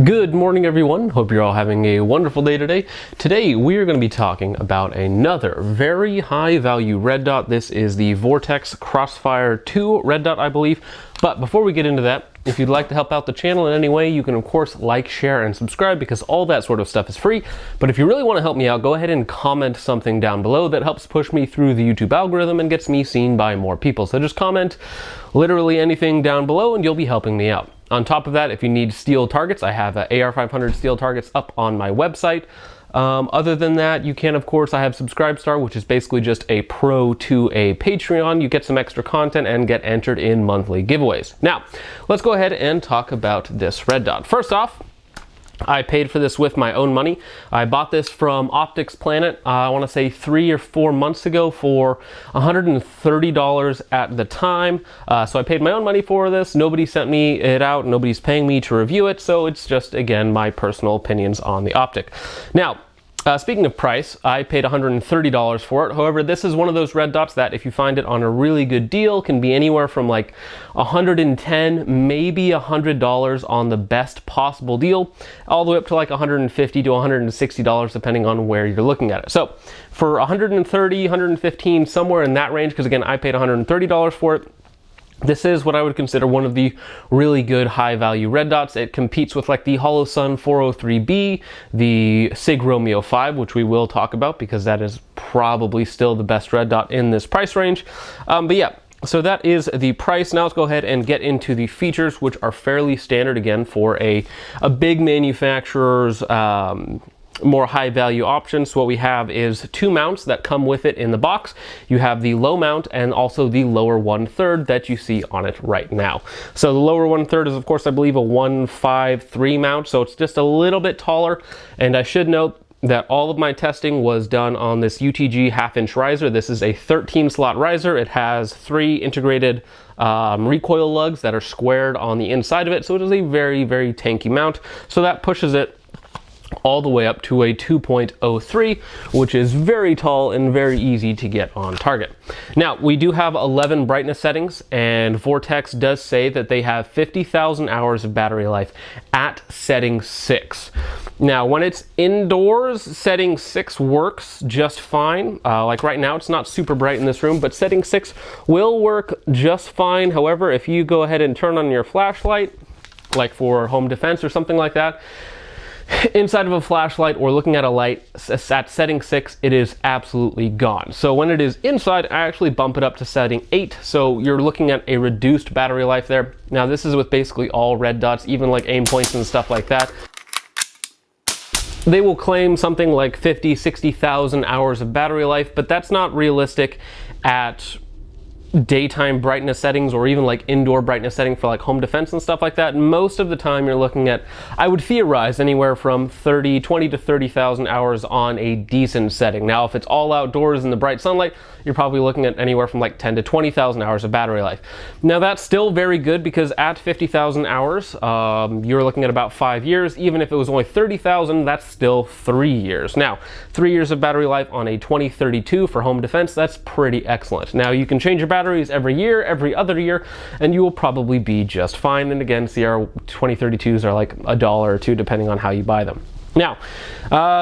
Good morning, everyone. Hope you're all having a wonderful day today. Today, we are going to be talking about another very high value red dot. This is the Vortex Crossfire 2 red dot, I believe. But before we get into that, if you'd like to help out the channel in any way, you can of course like, share, and subscribe because all that sort of stuff is free. But if you really want to help me out, go ahead and comment something down below that helps push me through the YouTube algorithm and gets me seen by more people. So just comment literally anything down below and you'll be helping me out. On top of that, if you need steel targets, I have AR500 steel targets up on my website. Other than that, you can, of course, I have Subscribestar, which is basically just a pro to a Patreon. You get some extra content and get entered in monthly giveaways. Now, let's go ahead and talk about this red dot. First off, I paid for this with my own money. I bought this from Optics Planet, I want to say 3 or 4 months ago for $130 at the time. So I paid my own money for this. Nobody sent me it out. Nobody's paying me to review it. So it's just, again, my personal opinions on the optic. Now, speaking of price, I paid $130 for it. However, this is one of those red dots that if you find it on a really good deal can be anywhere from like $110, maybe $100 on the best possible deal, all the way up to like $150 to $160 depending on where you're looking at it. So for $130, $115, somewhere in that range, because again, I paid $130 for it. This is what I would consider one of the really good high value red dots. It competes with like the Holosun 403B, the SIG Romeo 5, which we will talk about because that is probably still the best red dot in this price range. But yeah, so that is the price. Now let's go ahead and get into the features, which are fairly standard again for a big manufacturer's more high value options. So what we have is 2 mounts that come with it in the box. You have the low mount and also the lower 1/3 that you see on it right now. So the lower 1/3 is of course I believe a 153 mount, so it's just a little bit taller. And I should note that all of my testing was done on this UTG 1/2-inch riser. This is a 13 slot riser. It has 3 integrated recoil lugs that are squared on the inside of it. So it is a very, very tanky mount. So that pushes it all the way up to a 2.03, which is very tall and very easy to get on target. Now, we do have 11 brightness settings, and Vortex does say that they have 50,000 hours of battery life at setting 6. Now, when it's indoors, setting 6 works just fine. Like right now, it's not super bright in this room, but setting 6 will work just fine. However, if you go ahead and turn on your flashlight, like for home defense or something like that, inside of a flashlight or looking at a light at setting 6, it is absolutely gone. So when it is inside, I actually bump it up to setting 8. So you're looking at a reduced battery life there. Now this is with basically all red dots, even like aim points and stuff like that. They will claim something like 50, 60,000 hours of battery life, but that's not realistic at daytime brightness settings or even like indoor brightness setting for like home defense and stuff like that. Most of the time you're looking at, I would theorize, anywhere from 20 to 30,000 hours on a decent setting. Now if it's all outdoors in the bright sunlight, you're probably looking at anywhere from like 10 to 20,000 hours of battery life. Now that's still very good because at 50,000 hours, you're looking at about 5 years. Even if it was only 30,000, that's still 3 years. Now, 3 years of battery life on a 2032 for home defense, that's pretty excellent. Now you can change your batteries every year, every other year, and you will probably be just fine. And again, CR 2032s are like $1 or $2 depending on how you buy them. Now,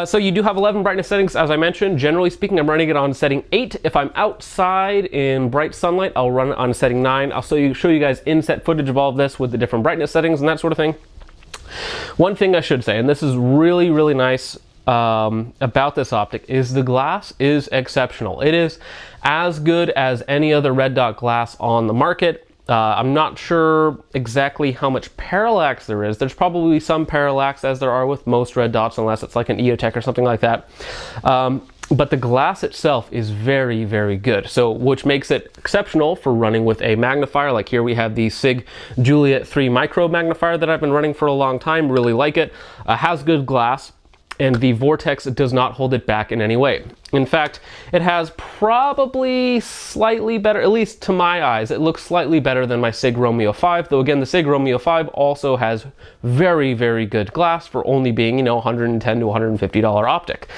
so you do have 11 brightness settings, as I mentioned. Generally speaking, I'm running it on setting 8. If I'm outside in bright sunlight, I'll run it on setting 9. I'll show you guys inset footage of all of this with the different brightness settings and that sort of thing. One thing I should say, and this is really, really nice about this optic, is the glass is exceptional. It is as good as any other red dot glass on the market. I'm not sure exactly how much parallax there is. There's probably some parallax, as there are with most red dots, unless it's like an EOTech or something like that. But the glass itself is very, very good. So, which makes it exceptional for running with a magnifier. Like here we have the SIG Juliet 3 micro magnifier that I've been running for a long time. Really like it. Has good glass. And the Vortex does not hold it back in any way. In fact, it has probably slightly better, at least to my eyes, it looks slightly better than my SIG Romeo 5, though again, the SIG Romeo 5 also has very, very good glass for only being, you know, $110 to $150 optic.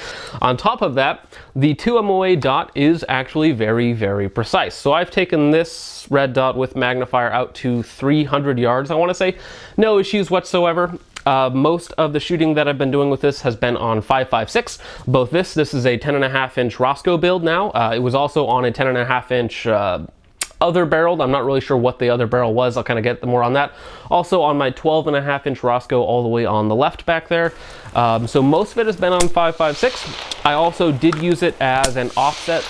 On top of that, the 2 MOA dot is actually very, very precise. So I've taken this red dot with magnifier out to 300 yards, I want to say. No issues whatsoever. Most of the shooting that I've been doing with this has been on 5.56. Both this is a 10.5-inch Roscoe build now. It was also on a 10.5-inch other barrel. I'm not really sure what the other barrel was. I'll kind of get more on that. Also on my 12.5-inch Roscoe all the way on the left back there. So most of it has been on 5.56. I also did use it as an offset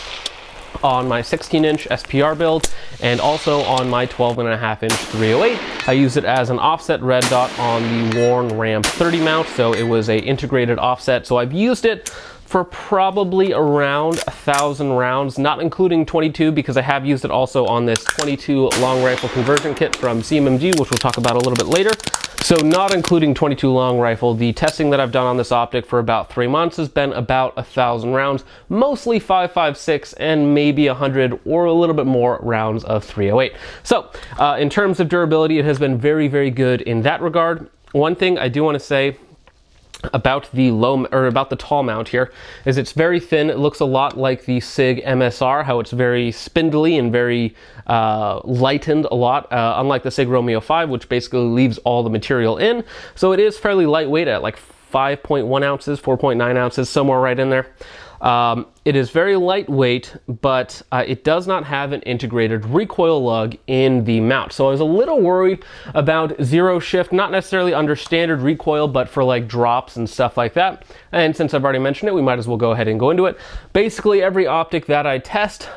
on my 16-inch SPR build, and also on my 12.5-inch 308. I used it as an offset red dot on the worn Ram 30 mount, so it was a integrated offset. So I've used it for probably around 1,000 rounds, not including 22, because I have used it also on this 22 long rifle conversion kit from CMMG, which we'll talk about a little bit later. So not including 22 long rifle, the testing that I've done on this optic for about 3 months has been about 1,000 rounds, mostly 5.56 and maybe 100 or a little bit more rounds of 308. So in terms of durability, it has been very, very good in that regard. One thing I do want to say about the tall mount here is it's very thin. It looks a lot like the SIG MSR, how it's very spindly and very lightened a lot, unlike the SIG Romeo 5, which basically leaves all the material in. So it is fairly lightweight at like 5.1 ounces, 4.9 ounces, somewhere right in there. It is very lightweight, but it does not have an integrated recoil lug in the mount. So I was a little worried about zero shift, not necessarily under standard recoil, but for like drops and stuff like that. And since I've already mentioned it, we might as well go ahead and go into it. Basically, every optic that I test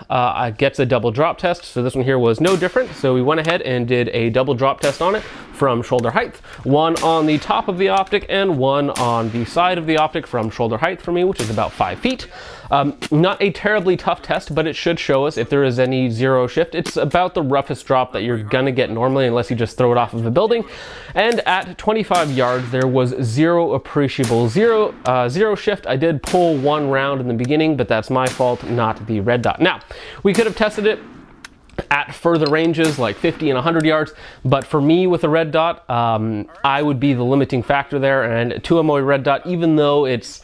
gets a double drop test. So this one here was no different. So we went ahead and did a double drop test on it from shoulder height. One on the top of the optic and one on the side of the optic from shoulder height for me, which is about 5 feet. Not a terribly tough test, but it should show us if there is any zero shift. It's about the roughest drop that you're gonna get normally, unless you just throw it off of a building. And at 25 yards, there was zero appreciable zero shift. I did pull one round in the beginning, but that's my fault, not the red dot. Now, we could have tested it at further ranges like 50 and 100 yards, but for me with a red dot, I would be the limiting factor there. And 2 MOA red dot, even though it's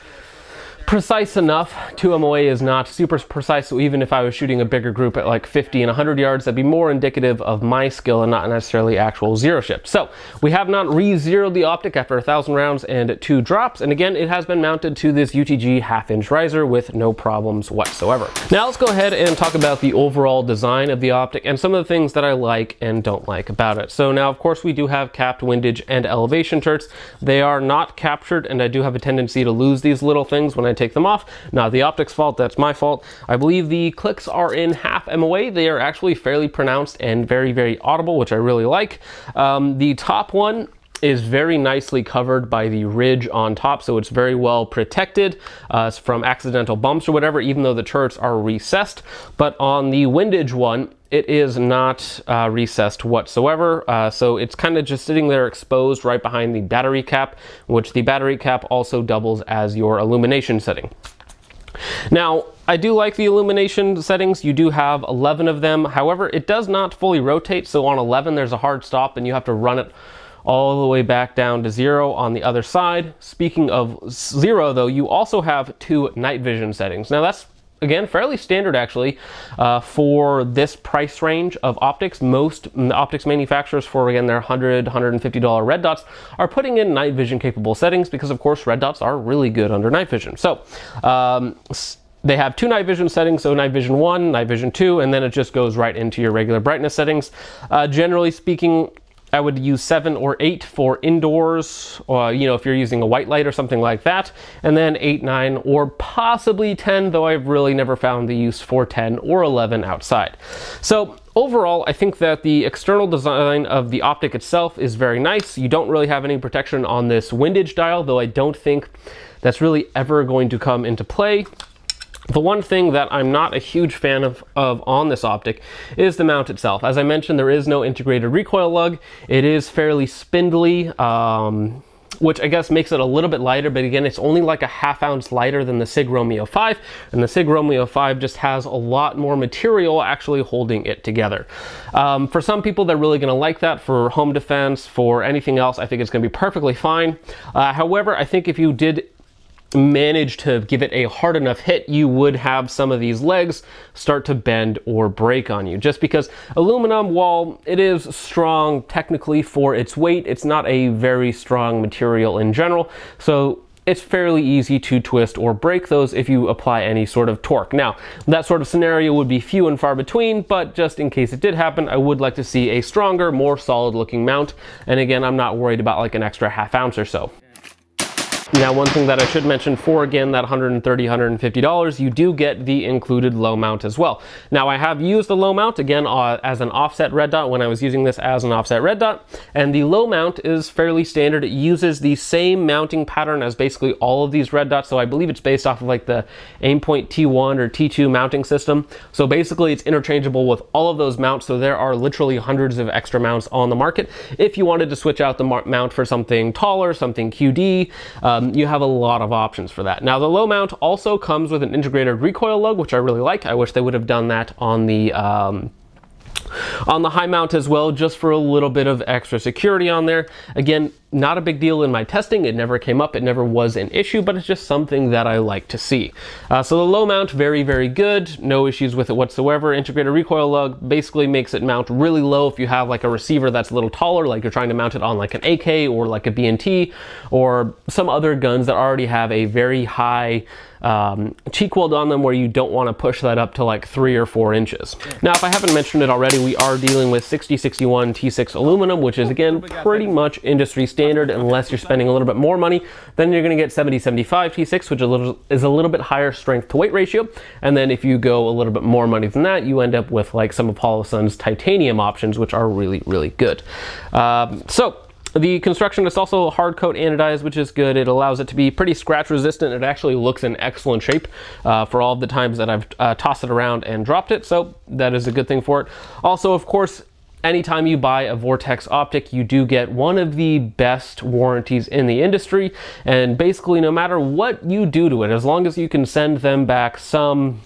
precise enough, 2 MOA is not super precise, so even if I was shooting a bigger group at like 50 and 100 yards, that'd be more indicative of my skill and not necessarily actual zero shift. So we have not re-zeroed the optic after 1,000 rounds and 2 drops, and again, it has been mounted to this UTG 1/2-inch riser with no problems whatsoever. Now let's go ahead and talk about the overall design of the optic and some of the things that I like and don't like about it. So now, of course, we do have capped windage and elevation turrets. They are not captured, and I do have a tendency to lose these little things when I take them off. Not the optic's fault, that's my fault. I believe the clicks are in 1/2 MOA. They are actually fairly pronounced and very, very audible, which I really like. The top one is very nicely covered by the ridge on top, so it's very well protected from accidental bumps or whatever, even though the turrets are recessed. But on the windage one, it is not recessed whatsoever, so it's kind of just sitting there exposed right behind the battery cap, which the battery cap also doubles as your illumination setting. Now, I do like the illumination settings. You do have 11 of them. However, it does not fully rotate, so on 11 there's a hard stop and you have to run it all the way back down to 0 on the other side. Speaking of 0 though, you also have 2 night vision settings. Now that's, again, fairly standard actually for this price range of optics. Most optics manufacturers for, again, their $100, $150 red dots are putting in night vision capable settings because, of course, red dots are really good under night vision. So they have 2 night vision settings, so night vision 1, night vision 2, and then it just goes right into your regular brightness settings. Generally speaking, I would use 7 or 8 for indoors, or if you're using a white light or something like that, and then 8, 9, or possibly 10, though I've really never found the use for 10 or 11 outside. So overall, I think that the external design of the optic itself is very nice. You don't really have any protection on this windage dial, though I don't think that's really ever going to come into play. The one thing that I'm not a huge fan of on this optic is the mount itself. As I mentioned, there is no integrated recoil lug. It is fairly spindly, which I guess makes it a little bit lighter, but again, it's only like a 1/2 ounce lighter than the SIG Romeo 5, and the SIG Romeo 5 just has a lot more material actually holding it together. For some people, they're really gonna like that. For home defense, for anything else, I think it's gonna be perfectly fine. However, I think if you did manage to give it a hard enough hit, you would have some of these legs start to bend or break on you. Just because aluminum, while it is strong technically for its weight, it's not a very strong material in general. So it's fairly easy to twist or break those if you apply any sort of torque. Now, that sort of scenario would be few and far between, but just in case it did happen, I would like to see a stronger, more solid looking mount. And again, I'm not worried about like an extra half ounce or so. Now, one thing that I should mention, for again that $130, $150, you do get the included low mount as well. Now, I have used the low mount again as an offset red dot when I was using this as an offset red dot, and the low mount is fairly standard. It uses the same mounting pattern as basically all of these red dots, so I believe it's based off of like the Aimpoint T1 or T2 mounting system. So basically it's interchangeable with all of those mounts, so there are literally hundreds of extra mounts on the market. If you wanted to switch out the mount for something taller, something QD, you have a lot of options for that. Now, the low mount also comes with an integrated recoil lug, which I really like. I wish they would have done that on the high mount as well, just for a little bit of extra security on there. Again, not a big deal in my testing. It never came up. It never was an issue, but it's just something that I like to see. So the low mount, very, very good. No issues with it whatsoever. Integrated recoil lug basically makes it mount really low if you have like a receiver that's a little taller, like you're trying to mount it on like an AK or like a B&T or some other guns that already have a very high cheek weld on them, where you don't want to push that up to like 3 or 4 inches. Now, if I haven't mentioned it already, we are dealing with 6061 T6 aluminum, which is again pretty much industry standard. Unless you're spending a little bit more money, then you're going to get 7075 T6, which is a little bit higher strength to weight ratio. And then if you go a little bit more money than that, you end up with like some of Holosun's titanium options, which are really, really good. So the construction is also hard coat anodized, which is good. It allows it to be pretty scratch resistant. It actually looks in excellent shape for all of the times that I've tossed it around and dropped it. So that is a good thing for it. Also, of course, anytime you buy a Vortex optic, you do get one of the best warranties in the industry. And basically, no matter what you do to it, as long as you can send them back some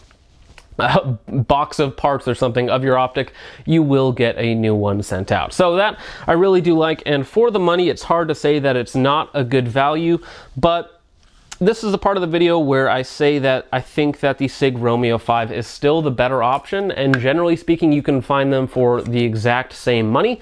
box of parts or something of your optic, you will get a new one sent out. So that I really do like, and for the money, it's hard to say that it's not a good value, but this is the part of the video where I say that I think that the SIG Romeo 5 is still the better option, and generally speaking, you can find them for the exact same money.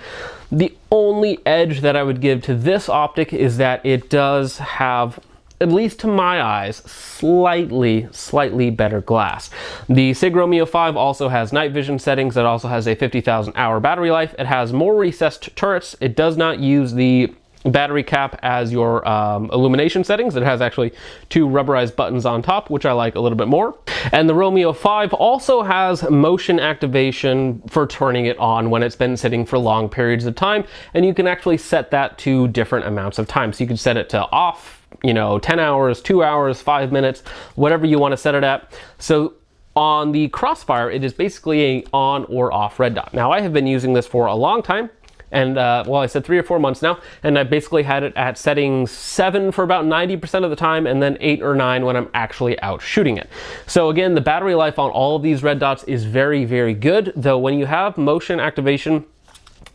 The only edge that I would give to this optic is that it does have, at least to my eyes, slightly better glass. The SIG Romeo 5 also has night vision settings. It also has a 50,000 hour battery life. It has more recessed turrets. It does not use the battery cap as your illumination settings. It has actually 2 rubberized buttons on top, which I like a little bit more. And the Romeo 5 also has motion activation for turning it on when it's been sitting for long periods of time, and you can actually set that to different amounts of time. So you can set it to off, you know, 10 hours, 2 hours, 5 minutes, whatever you want to set it at. So on the Crossfire, it is basically a on or off red dot. Now, I have been using this for a long time, and well, I said 3 or 4 months now, and I basically had it at setting 7 for about 90% of the time, and then 8 or 9 when I'm actually out shooting it. So again, the battery life on all of these red dots is very, very good, though when you have motion activation,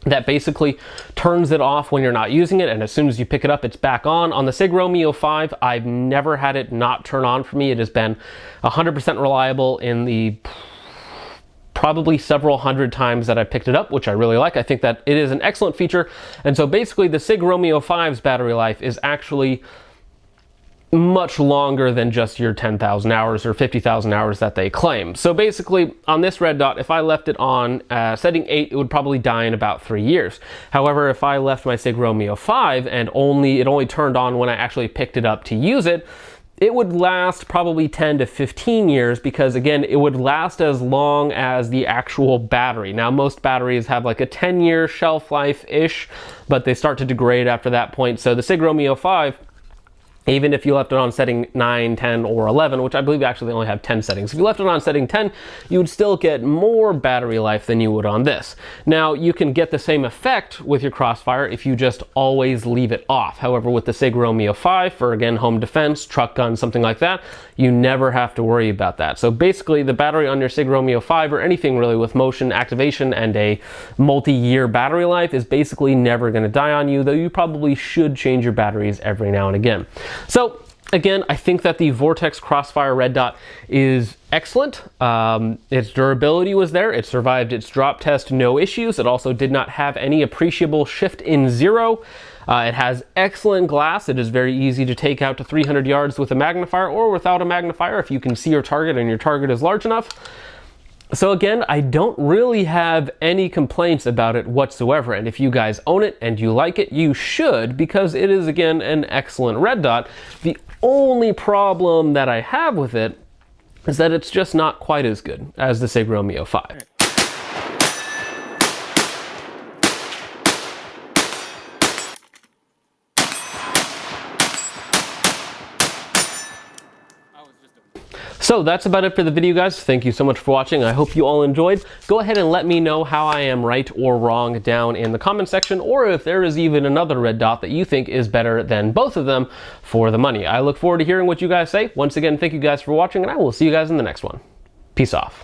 that basically turns it off when you're not using it, and as soon as you pick it up, it's back on. On the SIG Romeo 5, I've never had it not turn on for me. It has been 100% reliable in the probably several hundred times that I picked it up, which I really like. I think that it is an excellent feature. And so basically the SIG Romeo 5's battery life is actually much longer than just your 10,000 hours or 50,000 hours that they claim. So basically on this red dot, if I left it on setting 8, it would probably die in about 3 years. However, if I left my SIG Romeo 5 and it only turned on when I actually picked it up to use it, it would last probably 10 to 15 years, because again, it would last as long as the actual battery. Now, most batteries have like a 10-year shelf life-ish, but they start to degrade after that point. So the SIG Romeo 5, even if you left it on setting 9, 10, or 11, which I believe actually they only have 10 settings. If you left it on setting 10, you would still get more battery life than you would on this. Now, you can get the same effect with your Crossfire if you just always leave it off. However, with the SIG Romeo 5, for again, home defense, truck gun, something like that, you never have to worry about that. So basically, the battery on your SIG Romeo 5, or anything really with motion activation and a multi-year battery life, is basically never going to die on you, though you probably should change your batteries every now and again. So Again, I think that the Vortex Crossfire red dot is excellent. Its durability was there. It survived its drop test, no issues. It also did not have any appreciable shift in zero. It has excellent glass. It is very easy to take out to 300 yards with a magnifier or without a magnifier if you can see your target and your target is large enough. So again, I don't really have any complaints about it whatsoever, and if you guys own it and you like it, you should, because it is, again, an excellent red dot. The only problem that I have with it is that it's just not quite as good as the Sig Romeo 5. So that's about it for the video, guys. Thank you so much for watching. I hope you all enjoyed. Go ahead and let me know how I am right or wrong down in the comment section, or if there is even another red dot that you think is better than both of them for the money. I look forward to hearing what you guys say. Once again, thank you guys for watching, and I will see you guys in the next one. Peace off.